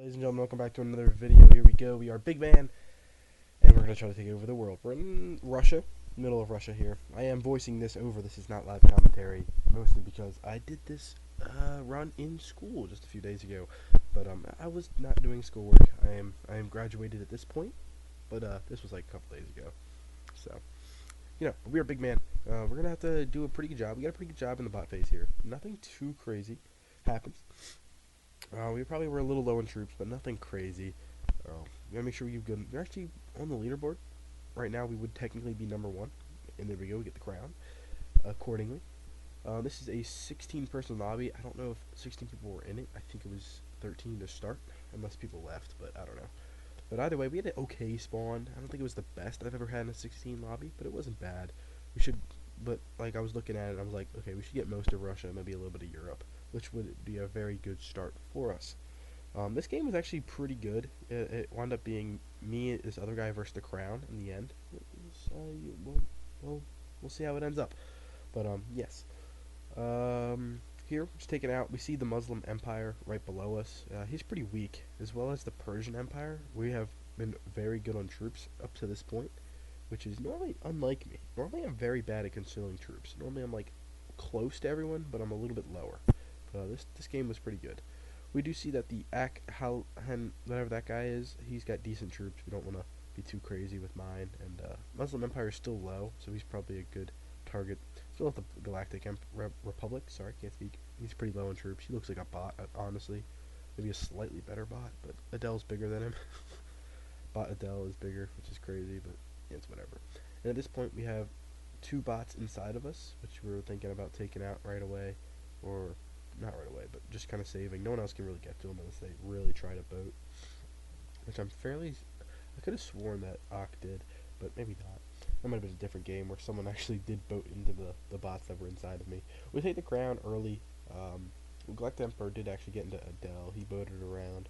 Ladies and gentlemen, welcome back to another video. Here we go. We are Big Man, and we're going to try to take over the world. We're in Russia, middle of Russia here. I am voicing this over. This is not live commentary, mostly because I did this run in school just a few days ago. But I was not doing schoolwork. I am graduated at this point, but this was like a couple days ago. So, we are Big Man. We're going to have to do a pretty good job. We got a pretty good job in the bot phase here. Nothing too crazy happens. We probably were a little low in troops, but nothing crazy. We gotta make sure we're actually on the leaderboard. Right now, we would technically be number 1. And there we go, we get the crown accordingly. This is a 16-person lobby. I don't know if 16 people were in it. I think it was 13 to start, unless people left, but I don't know. But either way, we had an okay spawn. I don't think it was the best I've ever had in a 16 lobby, but it wasn't bad. But like I was looking at it, I was like, okay, we should get most of Russia, maybe a little bit of Europe, which would be a very good start for us. This game was actually pretty good. It wound up being me and this other guy versus the crown in the end. We'll see how it ends up. But yes. Here, just taking out, we see the Muslim Empire right below us. He's pretty weak, as well as the Persian Empire. We have been very good on troops up to this point, which is normally unlike me. Normally I'm very bad at concealing troops. Normally I'm like close to everyone, but I'm a little bit lower. This game was pretty good. We do see that the whatever that guy is, he's got decent troops. We don't want to be too crazy with mine. And Muslim Empire is still low, so he's probably a good target. Still at the Galactic Republic. Sorry, can't speak. He's pretty low in troops. He looks like a bot, honestly. Maybe a slightly better bot, but Adele's bigger than him. Bot Adele is bigger, which is crazy, but yeah, it's whatever. And at this point, we have 2 bots inside of us, which we were thinking about taking out right away, or not right away, but just kind of saving. No one else can really get to them unless they really try to boat, which I could have sworn that Ock did, but maybe not. That might have been a different game where someone actually did boat into the bots that were inside of me. We take the crown early. Galactic Emperor did actually get into Adele. He boated around,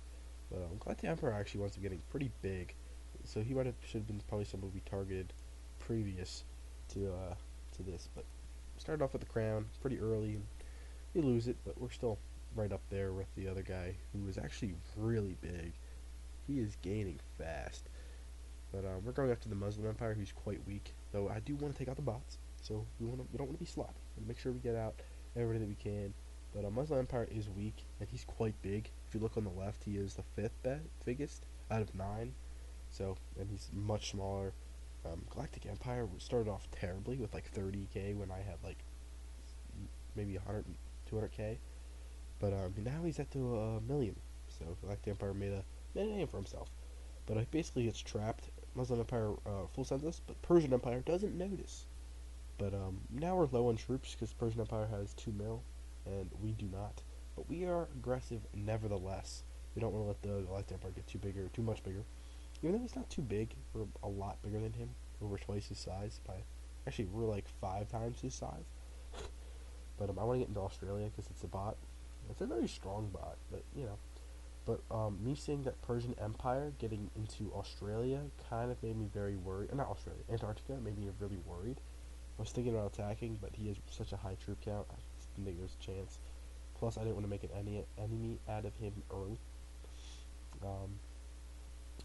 but Galactic Emperor actually wants to getting pretty big, so he should have been probably someone we targeted previous to this. But started off with the crown pretty early. We lose it, but we're still right up there with the other guy who is actually really big. He is gaining fast. But we're going after the Muslim Empire, who's quite weak. Though I do want to take out the bots, so we don't want to be sloppy. We make sure we get out everything that we can. But Muslim Empire is weak, and he's quite big. If you look on the left, he is the 5th biggest out of 9. And he's much smaller. Galactic Empire started off terribly with like 30k when I had like maybe 100, 200k. But now he's at to 1,000,000. So Galactic Empire made a name for himself. But basically gets trapped. Muslim Empire full sends us, but Persian Empire doesn't notice. But now we're low on troops because Persian Empire has 2 mil, and we do not. But we are aggressive nevertheless. We don't want to let the Galactic Empire get too much bigger. Even though he's not too big, we're a lot bigger than him. We're twice his size. Actually, we're like 5 times his size. But I want to get into Australia because it's a bot. It's a very strong bot, but But me seeing that Persian Empire getting into Australia kind of made me very worried. Not Australia, Antarctica made me really worried. I was thinking about attacking, but he has such a high troop count. I just didn't think there was a chance. Plus, I didn't want to make an enemy out of him early.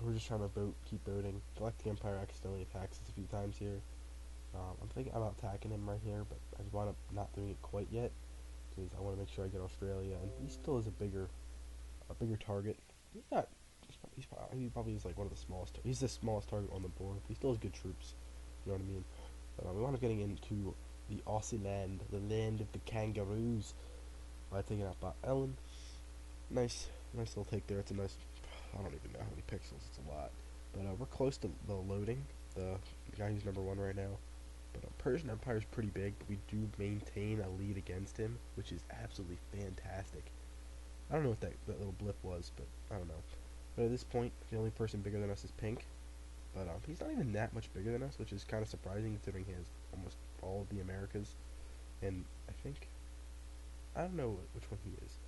We're just trying to keep boating. Galactic Empire accidentally attacks us a few times here. I'm thinking about attacking him right here, but I just wound up not doing it quite yet because I want to make sure I get Australia, and he still is a bigger target. He's not. He probably is like one of the smallest. He's the smallest target on the board. He still has good troops. You know what I mean? But we wound up getting into the Aussie land, the land of the kangaroos, by taking out Bot Ellen. Nice little take there. It's a nice. I don't even know how many pixels. It's a lot. But we're close to the loading. The guy who's number 1 right now. But Persian Empire is pretty big, but we do maintain a lead against him, which is absolutely fantastic. I don't know what that little blip was, but I don't know. But at this point, the only person bigger than us is Pink. But he's not even that much bigger than us, which is kind of surprising considering he has almost all of the Americas. And I don't know which one he is.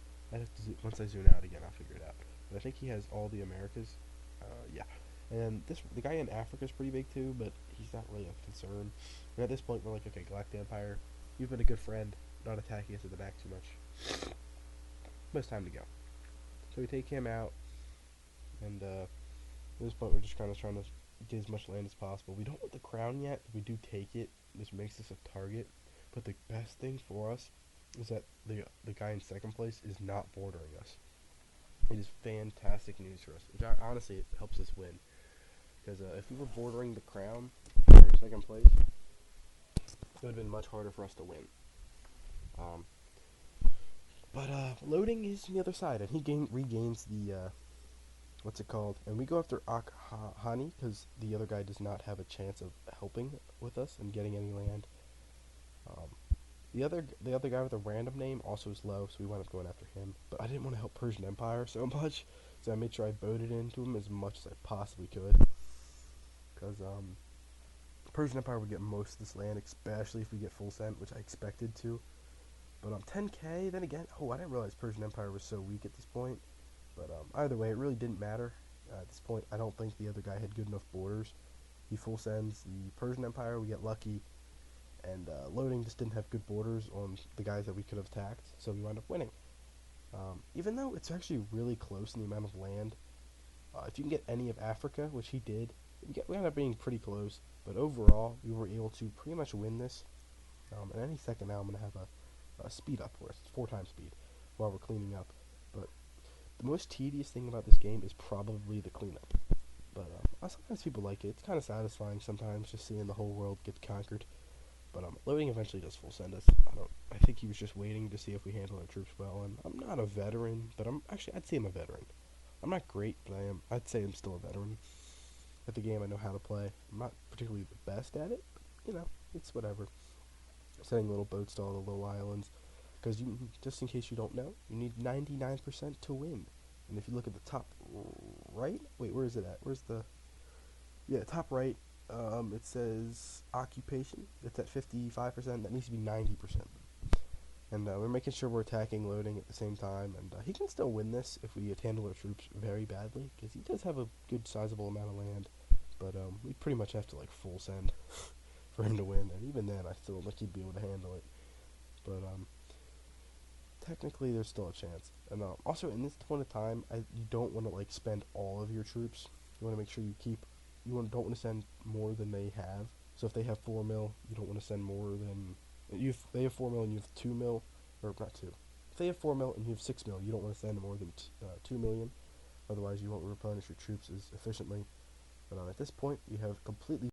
Once I zoom out again, I'll figure it out. But I think he has all the Americas. Yeah. And the guy in Africa is pretty big too, but he's not really a concern. And at this point, we're like, okay, Galactic Empire, you've been a good friend, not attacking us at the back too much. But it's time to go. So we take him out. and at this point we're just kind of trying to get as much land as possible. We don't want the crown yet. We do take it, which makes us a target. But the best thing for us is that the guy in second place is not bordering us. It is fantastic news for us. Which honestly, it helps us win. Because if we were bordering the crown for second place, it would have been much harder for us to win. Um, but loading is on the other side, and he regains the what's it called? And we go after Hani because the other guy does not have a chance of helping with us and getting any land. Um, the other guy with a random name also is low, so we wound up going after him. But I didn't want to help Persian Empire so much, so I made sure I boated into him as much as I possibly could. Because Persian Empire would get most of this land, especially if we get full send, which I expected to. But 10k, then again, I didn't realize Persian Empire was so weak at this point. But either way, it really didn't matter. At this point, I don't think the other guy had good enough borders. He full sends the Persian Empire, we get lucky, and loading just didn't have good borders on the guys that we could have attacked, so we wound up winning. Even though it's actually really close in the amount of land, if you can get any of Africa, which he did, we ended up being pretty close. But overall, we were able to pretty much win this. And any second now, I'm going to have a speed up for us, 4 times speed, while we're cleaning up. But the most tedious thing about this game is probably the cleanup. But sometimes people like it. It's kind of satisfying sometimes, just seeing the whole world get conquered. But loading eventually does full send us. I think he was just waiting to see if we handle our troops well. And I'm not a veteran, but I'd say I'm a veteran. I'm not great, but I'd say I'm still a veteran. At the game, I know how to play. I'm not particularly the best at it, but, it's whatever. Sending little boats to all the little islands. Because just in case you don't know, you need 99% to win. And if you look at the top right, wait, where is it at? Where's the, top right, it says occupation. It's at 55%. That needs to be 90%. And we're making sure we're attacking, loading at the same time. And he can still win this if we handle our troops very badly, because he does have a good sizable amount of land. But we pretty much have to full send for him to win. And even then, I still think he'd be able to handle it. But technically, there's still a chance. And also, in this point of time, you don't want to spend all of your troops. You want to make sure you keep. Don't want to send more than they have. So if they have 4 mil, you don't want to send more than. They have 4 mil and you have 2 mil, or not 2. If they have 4 mil and you have 6 mil, you don't want to send more than 2 million. Otherwise, you won't replenish your troops as efficiently. But at this point, we have completely